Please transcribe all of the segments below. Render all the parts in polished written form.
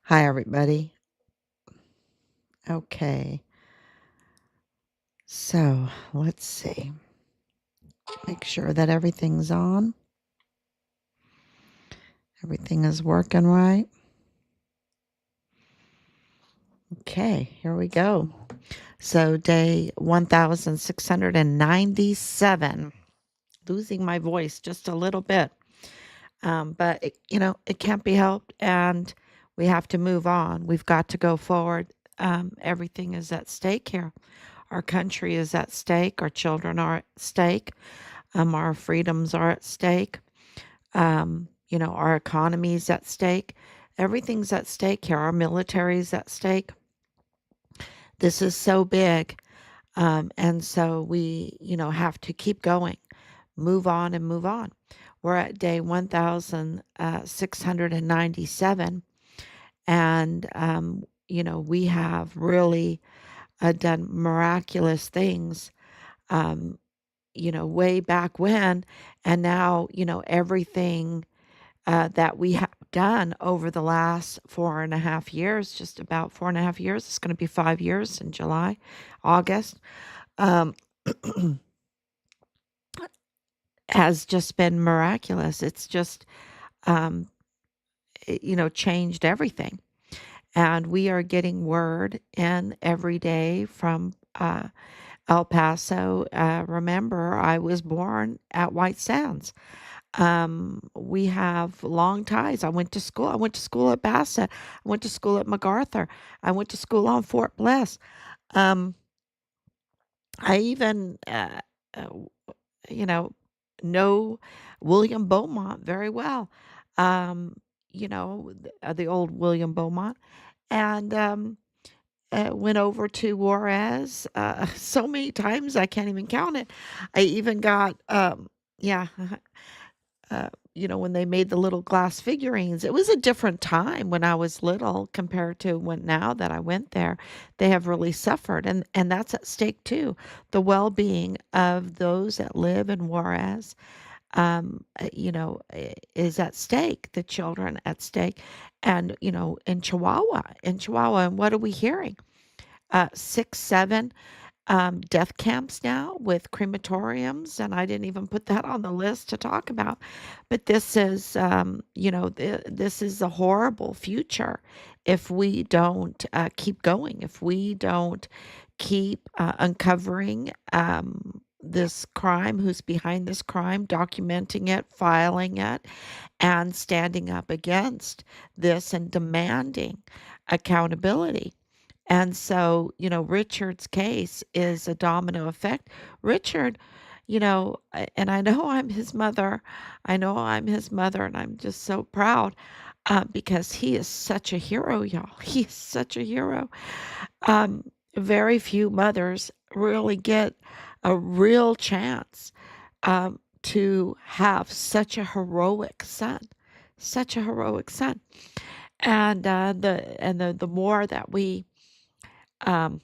Hi, everybody. Okay, so let's see. Make sure that everything's on. Everything is working right. Okay, here we go. So, day 1697. Losing my voice just a little bit. But, it can't be helped, and we have to move on. We've got to go forward. Everything is at stake here. Our country is at stake. Our children are at stake. Our freedoms are at stake. Our economy is at stake. Everything's at stake here. Our military is at stake. This is so big. And so we, have to keep going, move on and move on. We're at day 1697. And, we have really done miraculous things, way back when. And now, everything that we have done over the last 4.5 years, just about 4.5 years. It's going to be 5 years in July, August, um, has just been miraculous. It's just, um, changed everything. And we are getting word in every day from El Paso. Remember, I was born at White Sands. We have long ties. I went to school. I went to school at Bassett. I went to school at MacArthur. I went to school on Fort Bliss. Um, I even, uh, you know, know William Beaumont very well. Um, the old William Beaumont, and went over to Juarez so many times I can't even count it. I even got, yeah. When they made the little glass figurines. It was a different time when I was little compared to when now that I went there. They have really suffered, and that's at stake too. The well-being of those that live in Juarez, is at stake. The children at stake, and in Chihuahua, and what are we hearing? 6, 7 death camps now with crematoriums, and I didn't even put that on the list to talk about. But this is, this is a horrible future if we don't keep going, if we don't keep uncovering this crime, who's behind this crime, documenting it, filing it, and standing up against this and demanding accountability. And so, Richard's case is a domino effect. Richard, and I know I'm his mother. I know I'm his mother, and I'm just so proud because he is such a hero, y'all. He's such a hero. Um, Very few mothers really get a real chance to have such a heroic son. And the more that we um,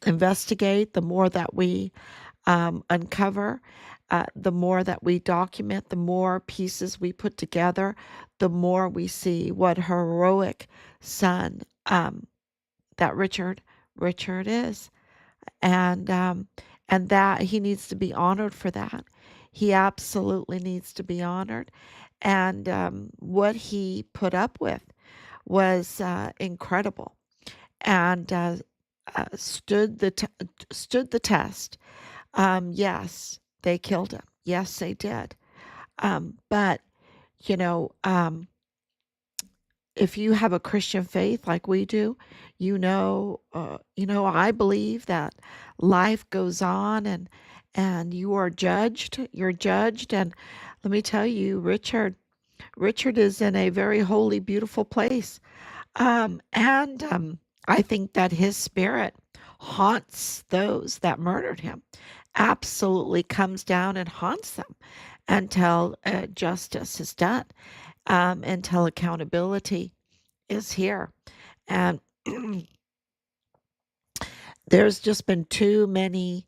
investigate, the more that we uncover, the more that we document, the more pieces we put together, the more we see what heroic son that Richard is, and that he needs to be honored for that. He absolutely needs to be honored, and what he put up with was incredible, and stood the test. Yes, they killed him. Yes, they did. But you know, um, if you have a Christian faith like we do, I believe that life goes on, and you are judged. You're judged, and let me tell you, Richard is in a very holy, beautiful place. And I think that his spirit haunts those that murdered him, absolutely comes down and haunts them until justice is done, until accountability is here. And there's just been too many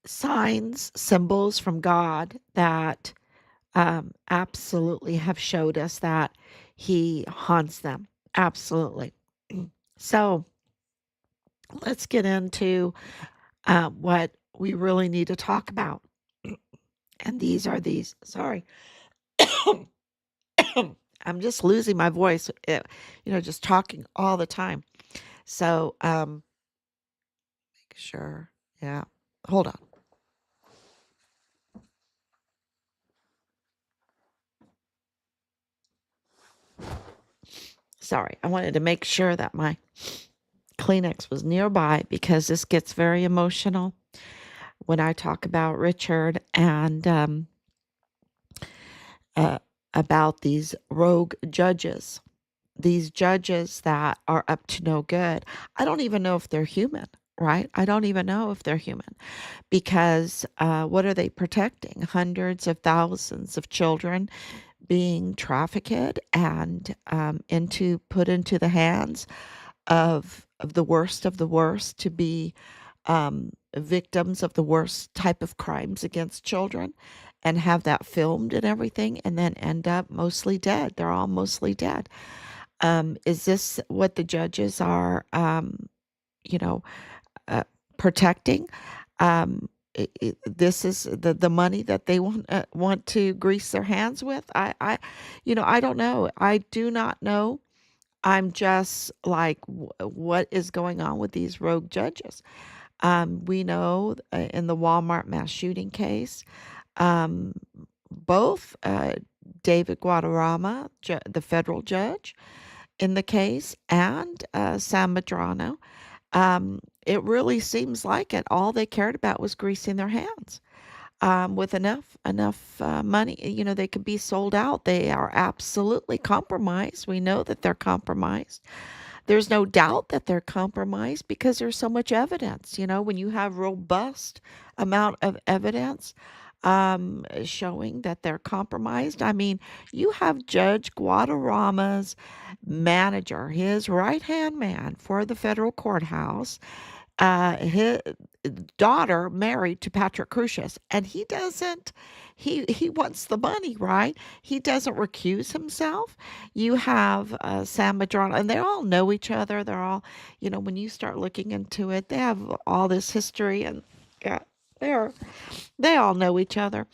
signs, symbols from God that absolutely have showed us that He haunts them. Absolutely. So let's get into what we really need to talk about. And these are these. Sorry. I'm just losing my voice, just talking all the time. So, make sure. Yeah. Hold on. Sorry. I wanted to make sure that my Kleenex was nearby because this gets very emotional when I talk about Richard and uh, about these rogue judges, these judges that are up to no good. I don't even know if they're human, right? I don't even know if they're human because what are they protecting? Hundreds of thousands of children being trafficked and put into the hands of the worst to be victims of the worst type of crimes against children and have that filmed and everything and then end up mostly dead. They're all mostly dead. Is this what the judges are, you know, uh, protecting? This is the money that they want to grease their hands with. I don't know. I do not know. I'm just like, what is going on with these rogue judges? We know in the Walmart mass shooting case, um, both David Guadarrama, the federal judge in the case, and Sam Madrano, it really seems like it. All they cared about was greasing their hands. With enough money, they could be sold out. They are absolutely compromised. We know that they're compromised. There's no doubt that they're compromised because there's so much evidence. When you have robust amount of evidence showing that they're compromised. I mean, you have Judge Guadarrama's manager, his right hand man for the federal courthouse, his daughter married to Patrick Crusius, and he doesn't. He wants the money, right? He doesn't recuse himself. You have Sam Madrano, and they all know each other. They're all, when you start looking into it, they have all this history, and yeah, they're they all know each other.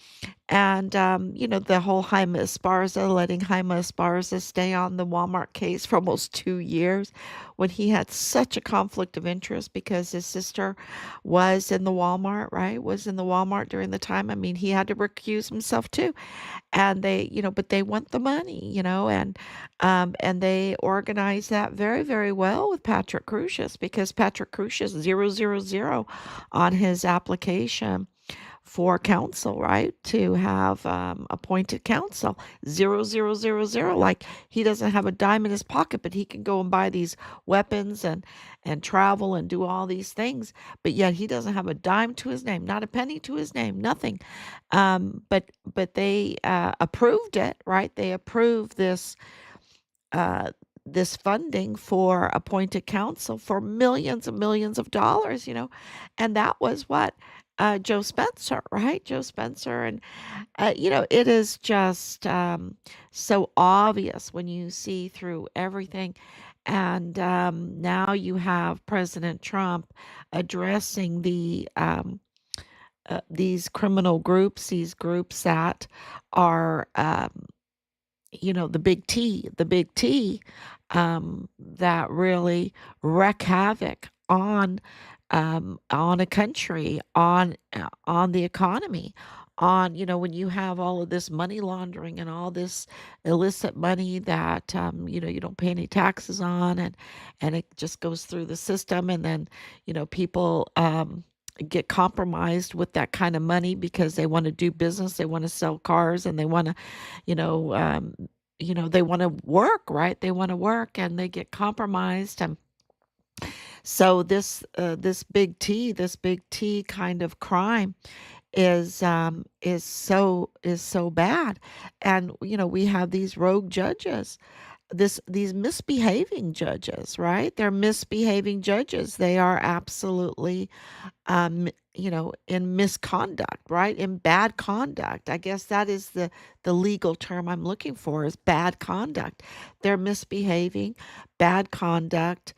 And, the whole Jaime Esparza, letting Jaime Esparza stay on the Walmart case for almost 2 years when he had such a conflict of interest because his sister was in the Walmart, right? Was in the Walmart during the time. I mean, he had to recuse himself too. And but they want the money, and they organize that very, very well with Patrick Crusius because Patrick Crusius 000 on his application for counsel, right? To have appointed counsel, 000. Like he doesn't have a dime in his pocket, but he can go and buy these weapons and travel and do all these things. But yet he doesn't have a dime to his name, not a penny to his name, nothing. But they approved it, right? They approved uh, this funding for appointed counsel for millions and millions of dollars, and that was what Joe Spencer, right? Joe Spencer, and it is just so obvious when you see through everything. And now you have President Trump addressing these criminal groups, these groups that are the big T, that really wreak havoc on a country, on the economy, on when you have all of this money laundering and all this illicit money that you don't pay any taxes on, and it just goes through the system, and then people get compromised with that kind of money because they want to do business, they want to sell cars, and they want to you know, um, they want to work, right? They want to work, and they get compromised. And so this big T kind of crime is so bad. And we have these rogue judges these misbehaving judges, right? They're misbehaving judges. They are absolutely in misconduct, right? In bad conduct. I guess that is the legal term I'm looking for, is bad conduct. They're misbehaving, bad conduct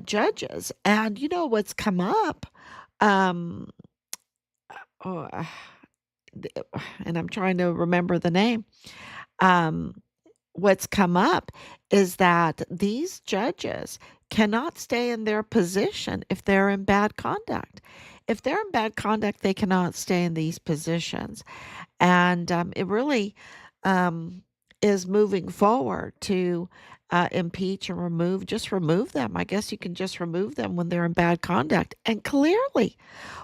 judges. And you know what's come up? Um, oh, and I'm trying to remember the name. Um, what's come up is that these judges cannot stay in their position if they're in bad conduct. If they're in bad conduct, they cannot stay in these positions. And it really um, is moving forward to impeach and just remove them. I guess you can just remove them when they're in bad conduct. And clearly,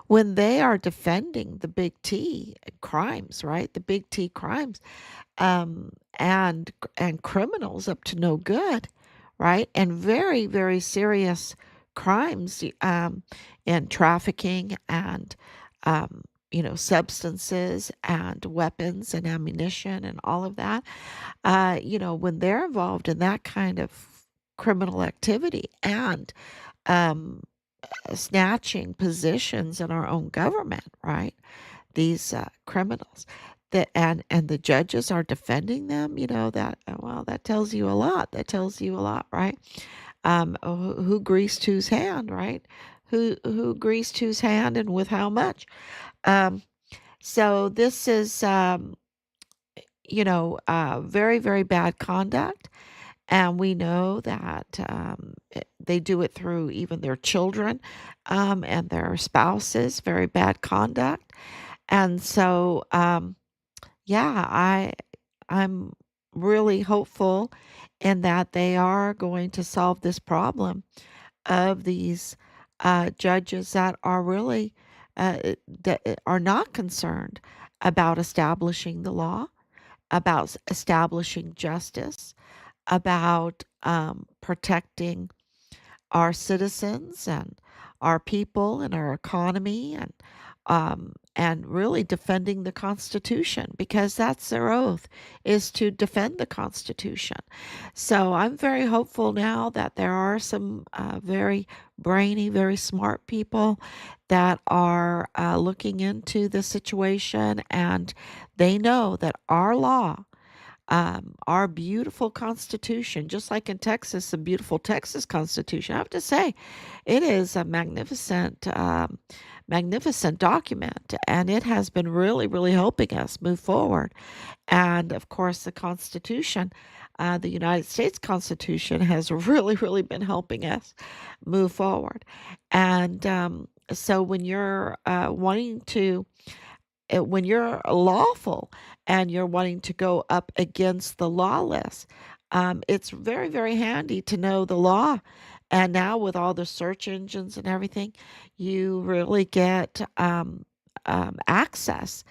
when they are defending the big T crimes, right? The big T crimes, and criminals up to no good, right? And very, very serious crimes, and trafficking and substances and weapons and ammunition and all of that. When they're involved in that kind of criminal activity and um, snatching positions in our own government, right? These criminals. And the judges are defending them, that, well, that tells you a lot. That tells you a lot, right? Who greased whose hand, right? Who greased whose hand and with how much? Um, so this is, very, very bad conduct. And we know that they do it through even their children and their spouses, very bad conduct. And so, yeah, I'm really hopeful in that they are going to solve this problem of these judges that are really that are not concerned about establishing the law, about establishing justice, about protecting our citizens and our people and our economy and really defending the Constitution, because that's their oath, is to defend the Constitution. So I'm very hopeful now that there are some very brainy, very smart people that are looking into the situation, and they know that our law, our beautiful Constitution, just like in Texas, the beautiful Texas Constitution. I have to say, it is a magnificent document, and it has been really, really helping us move forward. And of course, the Constitution, the United States Constitution, has really, really been helping us move forward. And so when you're lawful and you're wanting to go up against the lawless, it's very, very handy to know the law. And now with all the search engines and everything, you really get access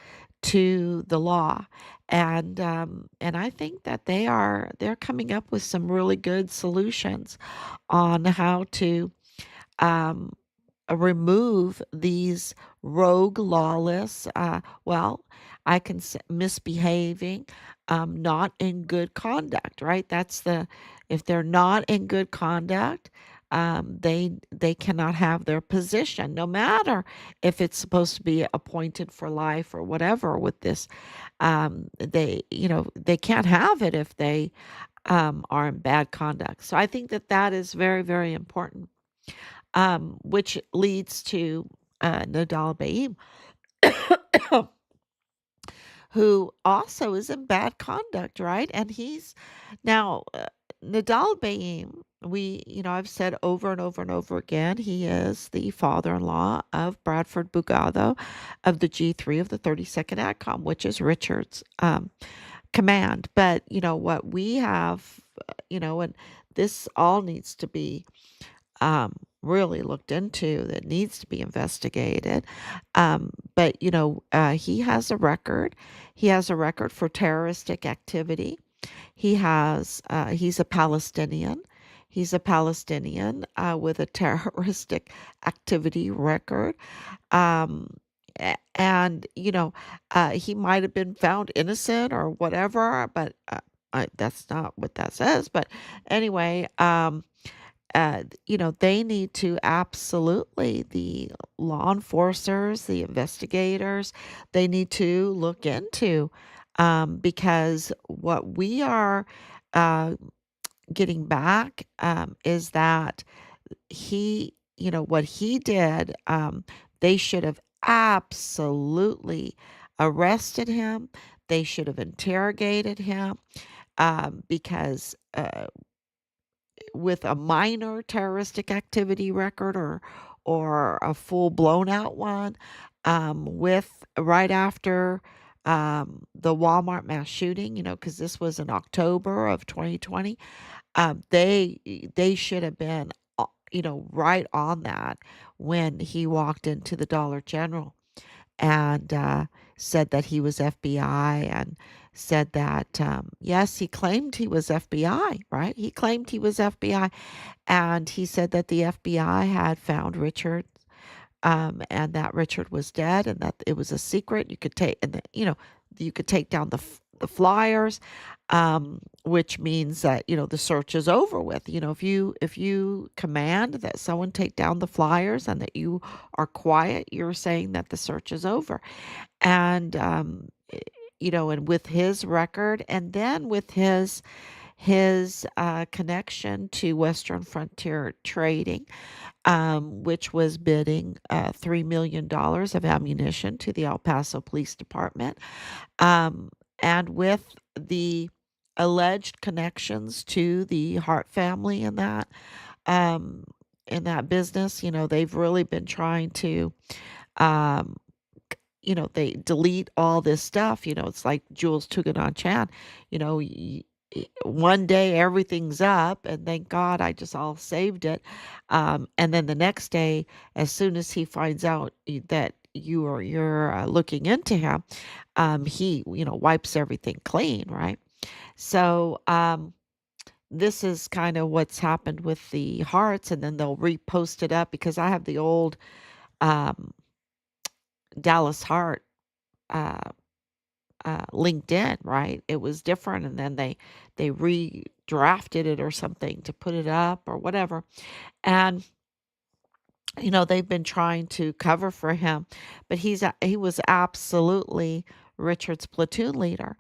to the law. And I think that they're coming up with some really good solutions on how to um, remove these rogue, lawless, I can say misbehaving, not in good conduct, right? If they're not in good conduct, they cannot have their position, no matter if it's supposed to be appointed for life or whatever. With this, they can't have it if they are in bad conduct. So I think that that is very, very important, which leads to Nidal Baem, who also is in bad conduct, right? And he's now Nidal Baem. I've said over and over and over again, he is the father-in-law of Bradford Bugado of the G3 of the 32nd ATCOM, which is Richard's command. But what we have, and this all needs to be really looked into, that needs to be investigated. But he has a record. He has a record for terroristic activity. He's a Palestinian. He's a Palestinian with a terroristic activity record. And he might have been found innocent or whatever, but That's not what that says, but anyway, they need to absolutely, the law enforcers, the investigators, they need to look into, because what we are uh, getting back is that what he did, they should have absolutely arrested him. They should have interrogated him, because with a minor terroristic activity record, or a full blown out one, with right after the Walmart mass shooting, because this was in October of 2020. They should have been, right on that when he walked into the Dollar General and said that he was FBI, and said that, yes, he claimed he was FBI, right? He claimed he was FBI, and he said that the FBI had found Richard, and that Richard was dead, and that it was a secret. You could take, and you could take down the flyers, which means that the search is over with. If you command that someone take down the flyers and that you are quiet, you're saying that the search is over. And and with his record, and then with his connection to Western Frontier Trading, which was bidding $3 million of ammunition to the El Paso Police Department, and with the alleged connections to the Hart family um, in that business. They've really been trying to, um, they delete all this stuff. It's like Jules Tuganon Chan. One day everything's up, and thank God I just all saved it. And then the next day, as soon as he finds out that you're looking into him, he wipes everything clean, right? So this is kind of what's happened with the Hearts, and then they'll repost it up, because I have the old um, Dallas Hart uh, LinkedIn, right? It was different, and then they redrafted it or something to put it up or whatever. And they've been trying to cover for him, but he was absolutely Richard's platoon leader.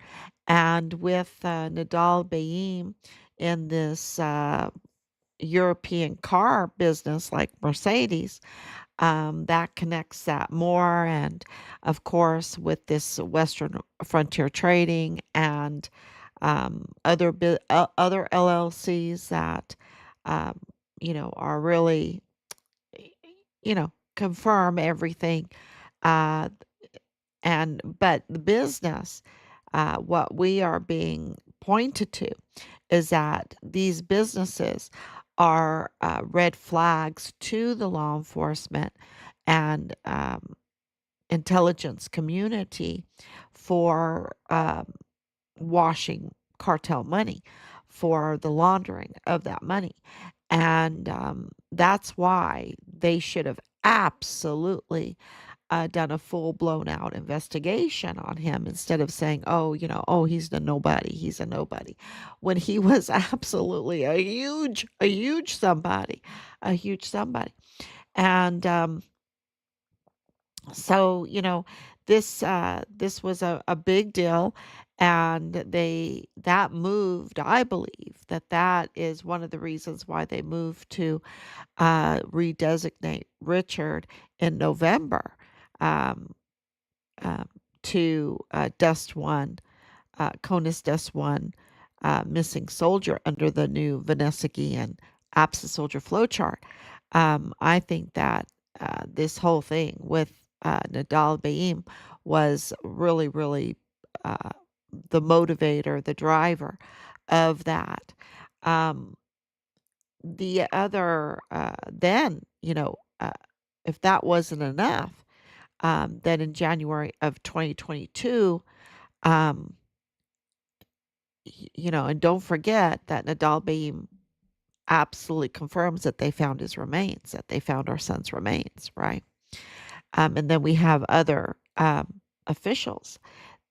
And with Nidal Baem in this European car business like Mercedes, that connects that more. And of course, with this Western Frontier Trading and other LLCs that are really, confirm everything. Uh, but the business, what we are being pointed to is that these businesses are red flags to the law enforcement and intelligence community for washing cartel money, for the laundering of that money. And that's why they should have absolutely done a full blown out investigation on him, instead of saying, oh, oh, he's a nobody. He's a nobody. When he was absolutely a huge somebody, a huge somebody. And so, this was a big deal. And that moved, I believe that is one of the reasons why they moved to redesignate Richard in November, um, um, to Dust One, CONUS Dust One, missing soldier, under the new Vanessa Guillen absent soldier flowchart. I think that this whole thing with Nidal Baem was really, really uh, the motivator, the driver of that. Um, the other, then, if that wasn't enough, then in January of 2022, um, and don't forget that Nidal Baem absolutely confirms that they found his remains, that they found our son's remains, right? And then we have other officials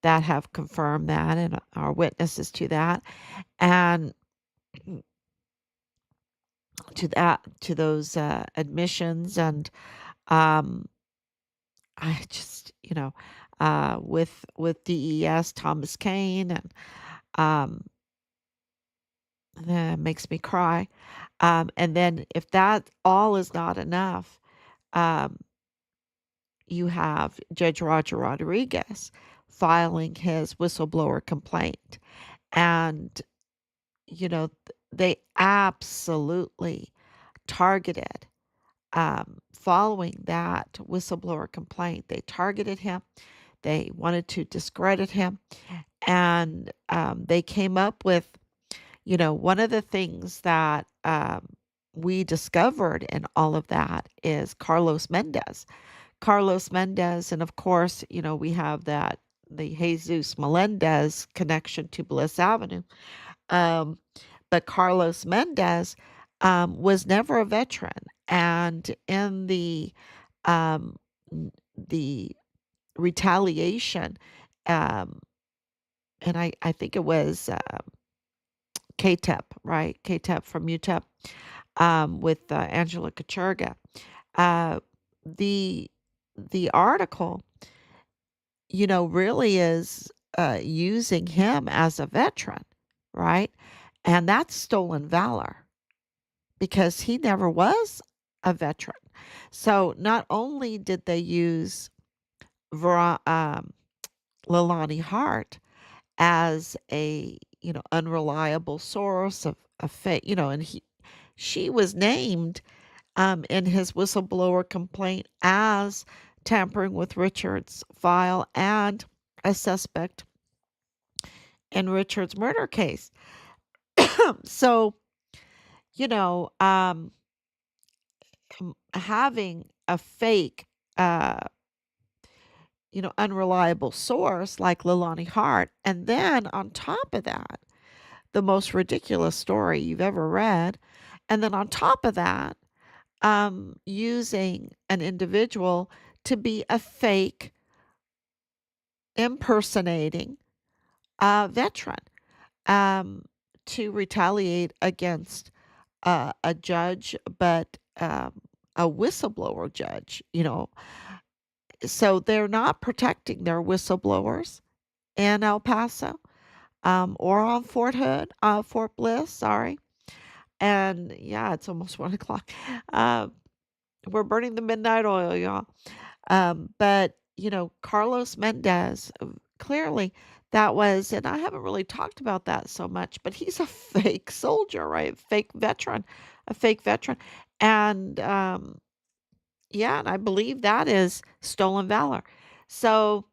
that have confirmed that and are witnesses to that. And to those admissions. And um, I just, with DES, Thomas Kane, and um, that makes me cry. And then if that all is not enough, um, you have Judge Roger Rodriguez filing his whistleblower complaint. And, they absolutely targeted, following that whistleblower complaint, they targeted him. They wanted to discredit him. And they came up with, one of the things that we discovered in all of that is Carlos Mendez. Carlos Mendez, and of course, we have the Jesus Melendez connection to Bliss Avenue. Um, but Carlos Mendez was never a veteran, and in um, the retaliation, um, and I think it was KTEP, right? KTEP from UTEP, with Angela Kachurga. Uh, the the article, really is using him as a veteran, right? And that's stolen valor because he never was a veteran. So not only did they use Leilani Hart as a unreliable source of fake, and she was named in his whistleblower complaint as tampering with Richard's file and a suspect in Richard's murder case. So, you know, um, having a fake, uh, unreliable source like Leilani Hart, and then on top of that, the most ridiculous story you've ever read, and then on top of that, using an individual to be a fake impersonating veteran, um, to retaliate against a judge, but a whistleblower judge, So they're not protecting their whistleblowers in El Paso, or on Fort Bliss, sorry. And yeah, it's almost 1 o'clock. Uh, we're burning the midnight oil, y'all. But, Carlos Mendez, clearly that was, and I haven't really talked about that so much, but he's a fake soldier, right? A fake veteran. And yeah, and I believe that is stolen valor. So,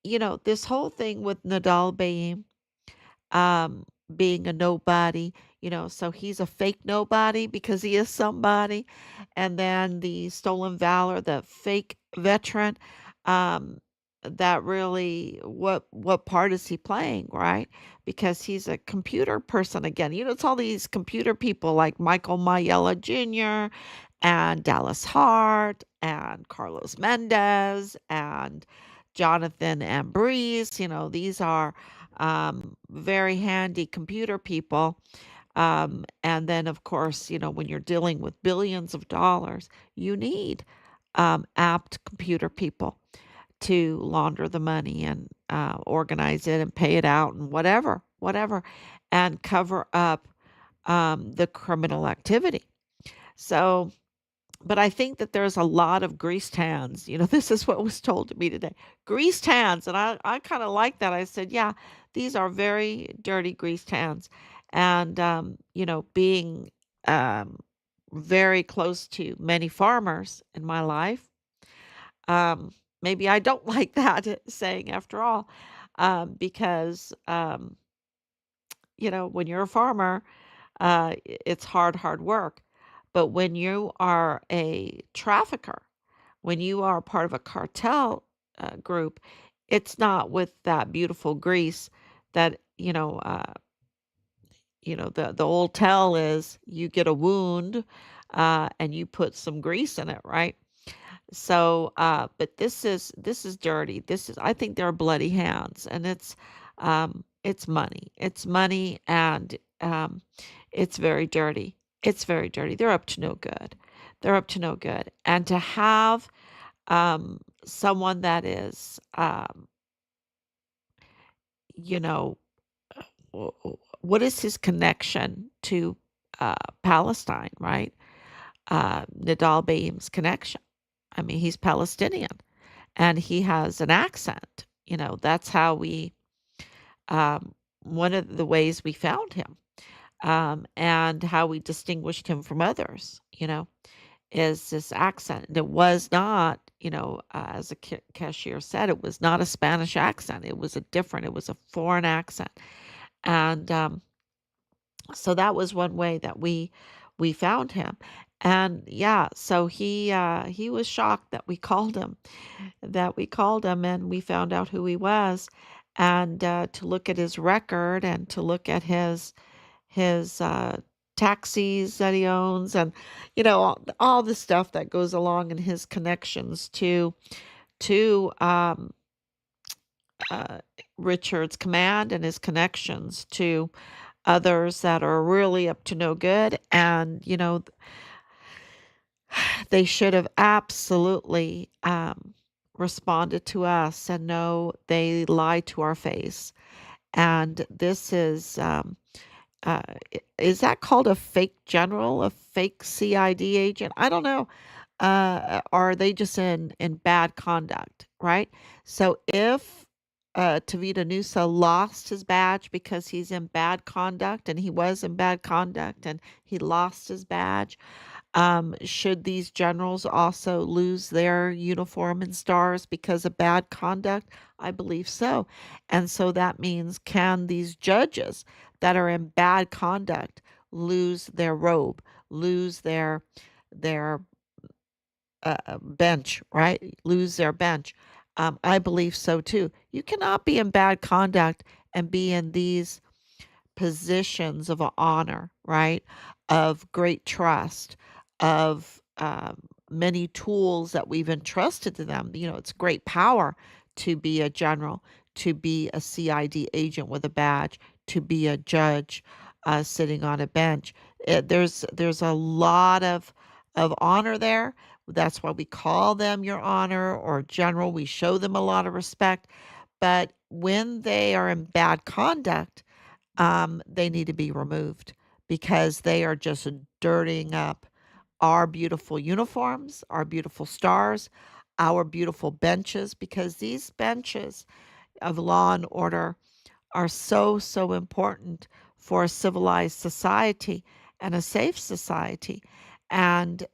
this whole thing with Nidal Baem, um, being a nobody, so he's a fake nobody because he is somebody. And then the stolen valor, the fake veteran, um, that really, what part is he playing, right? Because he's a computer person again. It's all these computer people like Michael Mayella Jr. and Dallas Hart and Carlos Mendez and Jonathan Ambrose. These are very handy computer people. And then, of course, when you're dealing with billions of dollars, you need apt computer people to launder the money and organize it and pay it out and whatever, and cover up the criminal activity. So, but I think that there's a lot of greased hands. This is what was told to me today. Greased hands. And I kind of like that. I said, yeah, these are very dirty, greased hands. And, being very close to many farmers in my life, maybe I don't like that saying after all, because, when you're a farmer, it's hard work. But when you are a trafficker, when you are part of a cartel group, it's not with that beautiful grease that, the old tell is you get a wound and you put some grease in it, right? So, but this is dirty. I think they're bloody hands, and it's money. It's money, and it's very dirty. It's very dirty. They're up to no good. They're up to no good. And to have someone that is, you know, what is his connection to Palestine, right? Nidal Baem's connection. I mean, he's Palestinian and he has an accent. That's how um, one of the ways we found him, and how we distinguished him from others, is this accent. And it was not, as a cashier said, it was not a Spanish accent. It was a foreign accent. And so that was one way that we found him. And yeah, so he was shocked that we called him and we found out who he was, and to look at his record and to look at his taxis that he owns, and all the stuff that goes along in his connections to uh, Richard's command and his connections to others that are really up to no good. And they should have absolutely responded to us, and no, they lied to our face. And this uh, is that called a fake general, a fake CID agent? I don't know. Are they just in bad conduct, right? So if Tavita Nusa lost his badge because he's in bad conduct, and he was in bad conduct, and he lost his badge, should these generals also lose their uniform and stars because of bad conduct? I believe so. And so that means, can these judges that are in bad conduct lose their robe, lose their bench, right? Lose their bench. I believe so too. You cannot be in bad conduct and be in these positions of honor, right? Of great trust, of many tools that we've entrusted to them. It's great power to be a general, to be a CID agent with a badge, to be a judge sitting on a bench. There's a lot of honor there. That's why we call them your honor or general. We show them a lot of respect. But when they are in bad conduct, they need to be removed because they are just dirtying up our beautiful uniforms, our beautiful stars, our beautiful benches, because these benches of law and order are so, so important for a civilized society and a safe society. And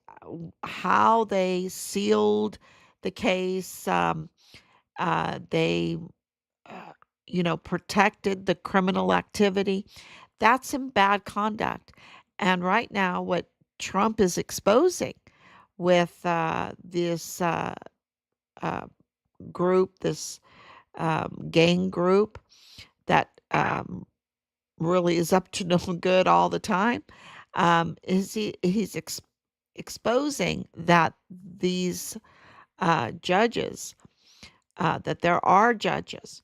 how they sealed the case, they uh, protected the criminal activity. That's in bad conduct. And right now, what Trump is exposing with this uh, group, this gang group that really is up to no good all the time, is he's exposing that these judges, that there are judges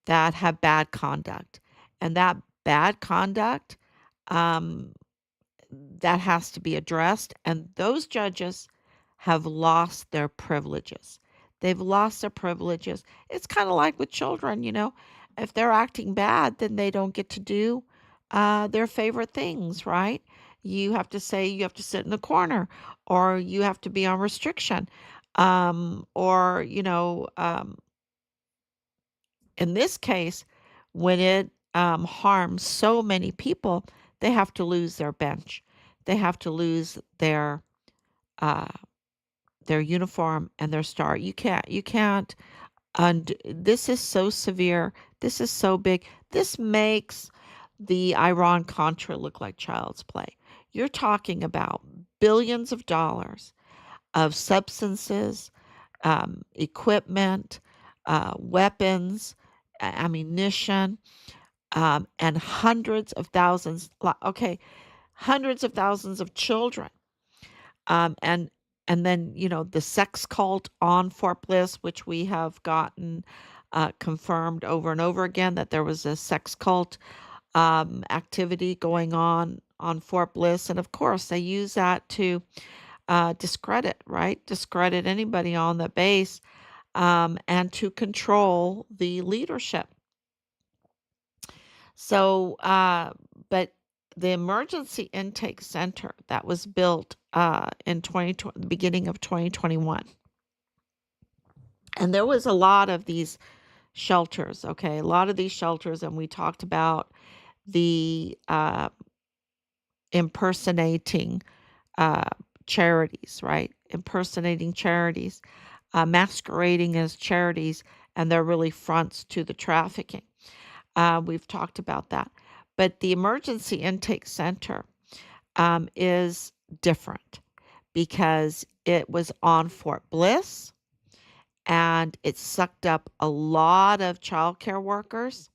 that have bad conduct, and that bad conduct, um, that has to be addressed. And those judges have lost their privileges. They've lost their privileges. It's kind of like with children, if they're acting bad, then they don't get to do their favorite things, right? You have to say you have to sit in the corner, or you have to be on restriction, or in this case, when it harms so many people, they have to lose their bench. They have to lose uh, their uniform and their star. You can't. And this is so severe. This is so big. This makes the Iran Contra look like child's play. You're talking about billions of dollars of substances, equipment, weapons, ammunition, and hundreds of thousands of children. And And then, the sex cult on Fort Bliss, which we have gotten confirmed over and over again that there was a sex cult activity going on Fort Bliss. And of course, they use that to discredit, right? Discredit anybody on the base, and to control the leadership. So, but the emergency intake center that was built in the beginning of 2021, and there was a lot of these shelters, okay, a lot of these shelters, and we talked about the impersonating uh, charities, right? Impersonating charities, masquerading as charities, and they're really fronts to the trafficking. We've talked about that. But the emergency intake center is different because it was on Fort Bliss and it sucked up a lot of childcare workers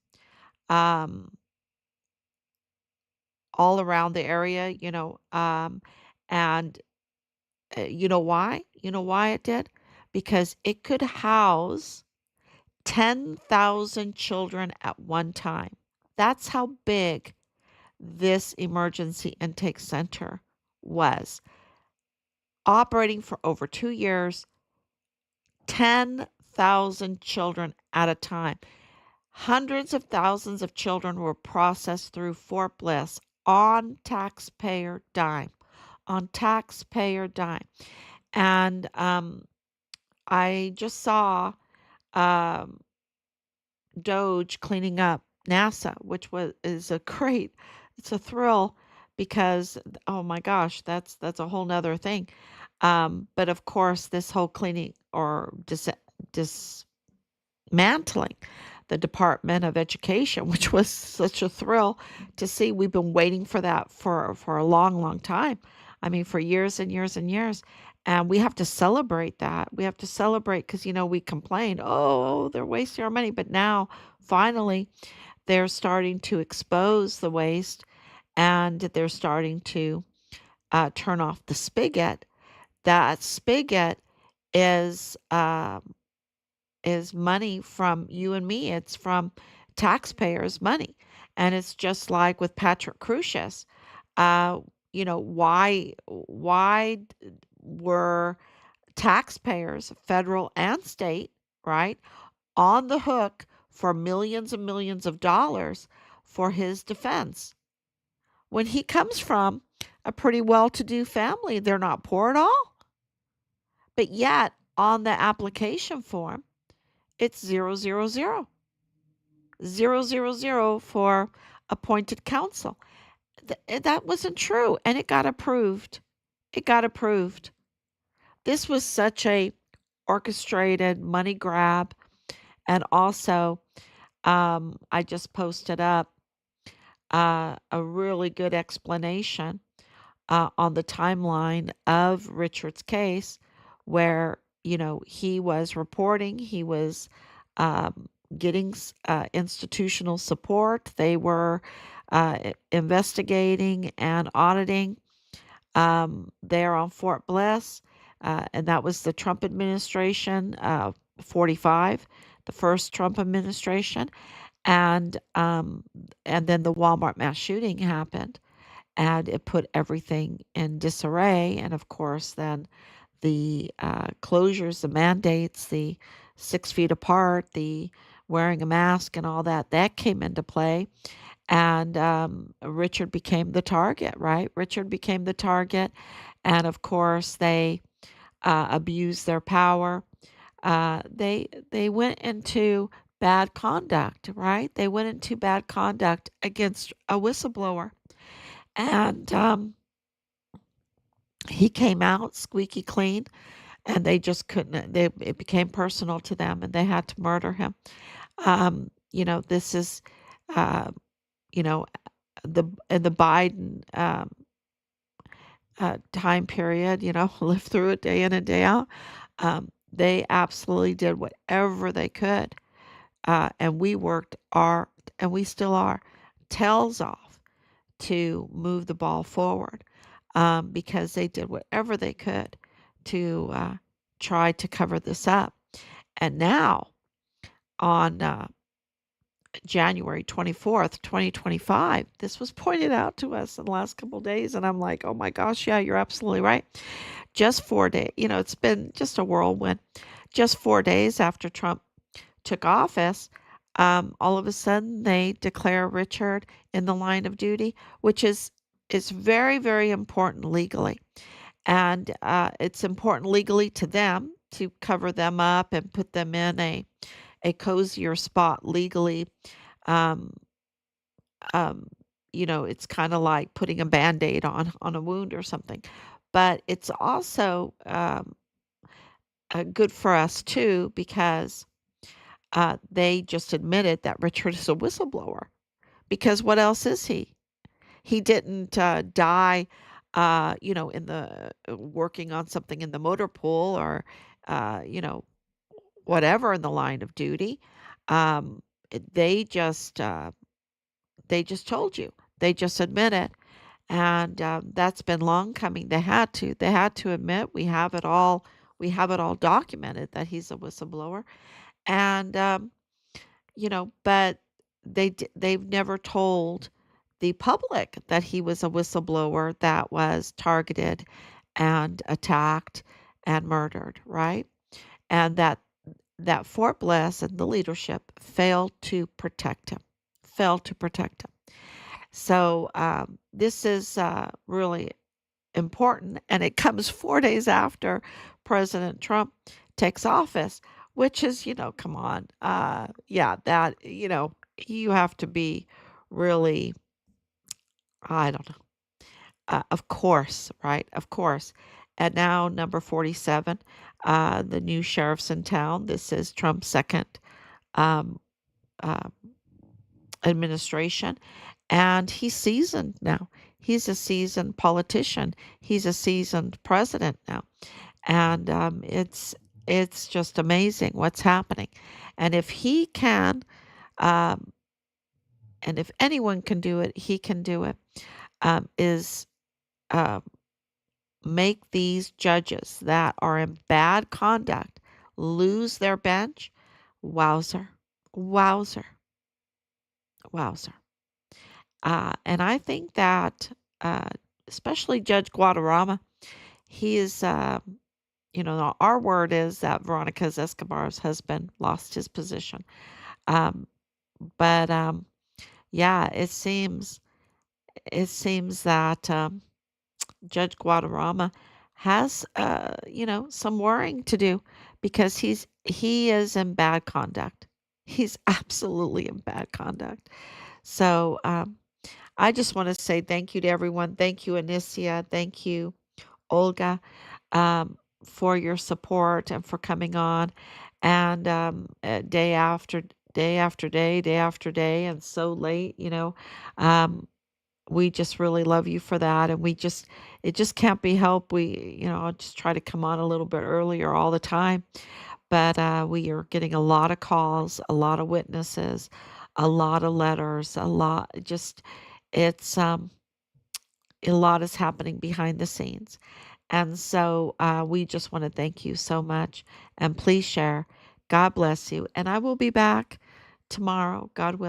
um, all around the area, and you know why? You know why it did? Because it could house 10,000 children at one time. That's how big this emergency intake center was. Operating for over 2 years, 10,000 children at a time. Hundreds of thousands of children were processed through Fort Bliss on taxpayer dime. On taxpayer dime. And I just saw um, Doge cleaning up NASA, which is a great, it's a thrill because oh my gosh, that's a whole nother thing. But of course, this whole cleaning or dismantling the Department of Education, which was such a thrill to see. We've been waiting for that for a long, long time. I mean, for years and years and years. And we have to celebrate that. We have to celebrate because, we complained, oh, they're wasting our money. But now, finally, they're starting to expose the waste and they're starting to turn off the spigot. That spigot is money from you and me. It's from taxpayers' money. And it's just like with Patrick Crusius. Uh, why were taxpayers, federal and state, right, on the hook for millions and millions of dollars for his defense? When he comes from a pretty well-to-do family, they're not poor at all. But yet, on the application form, it's 000, 000 for appointed counsel. That wasn't true, and it got approved. It got approved. This was such a orchestrated money grab, and also, I just posted up a really good explanation on the timeline of Richard's case, where he was reporting, he was um, getting institutional support. They were investigating and auditing there on Fort Bliss, and that was the Trump administration, 45, the first Trump administration, and then the Walmart mass shooting happened, and it put everything in disarray. And of course, then the closures, the mandates, the 6 feet apart, the wearing a mask, and all that came into play. And Richard became the target, right? Richard became the target. And of course, they abused their power. They went into bad conduct, right? They went into bad conduct against a whistleblower. And he came out squeaky clean, and they just couldn't. It became personal to them, and they had to murder him. This is, uh, you know, the Biden time period. Lived through it day in and day out. They absolutely did whatever they could, and we worked and we still are, tails off to move the ball forward, because they did whatever they could to try to cover this up. And now on January 24th, 2025, this was pointed out to us in the last couple of days. And I'm like, oh my gosh, yeah, you're absolutely right. Just 4 days, it's been just a whirlwind. Just 4 days after Trump took office, all of a sudden they declare Richard in the line of duty, which is very, very important legally. And it's important legally to them to cover them up and put them in a cozier spot legally. Um, um, it's kind of like putting a band-aid on a wound or something. But it's also good for us too because they just admitted that Richard is a whistleblower. Because what else is he? He didn't die, in the working on something in the motor pool or, uh, you know, whatever in the line of duty. Um, they just they just told you. They just admit it, and that's been long coming. They had to admit we have it all. We have it all documented that he's a whistleblower, and but they've never told the public that he was a whistleblower that was targeted and attacked and murdered, right? And that Fort Bliss and the leadership failed to protect him, failed to protect him. So this is really important, and it comes 4 days after President Trump takes office, which is, come on, yeah, that you have to be really, I don't know, of course, right, of course. And now number 47, the new sheriff's in town. This is Trump's second um, uh, administration, and he's seasoned now. He's a seasoned politician. He's a seasoned president now, and it's just amazing what's happening. And if he can, um, and if anyone can do it, he can do it. Is uh, make these judges that are in bad conduct lose their bench. Wowzer, wowzer, wowzer. And I think that, uh, especially Judge Guadarrama, he is, our word is that Veronica Escobar's husband lost his position. Um, but yeah, it seems that Judge Guadarrama has, some worrying to do because he is in bad conduct. He's absolutely in bad conduct. So I just want to say thank you to everyone. Thank you, Anicia. Thank you, Olga, for your support and for coming on. And day after day after day, day after day, and so late, we just really love you for that. And it just can't be helped. I'll just try to come on a little bit earlier all the time. But we are getting a lot of calls, a lot of witnesses, a lot of letters, it's a lot is happening behind the scenes. And so we just want to thank you so much. And please share. God bless you. And I will be back tomorrow, God willing.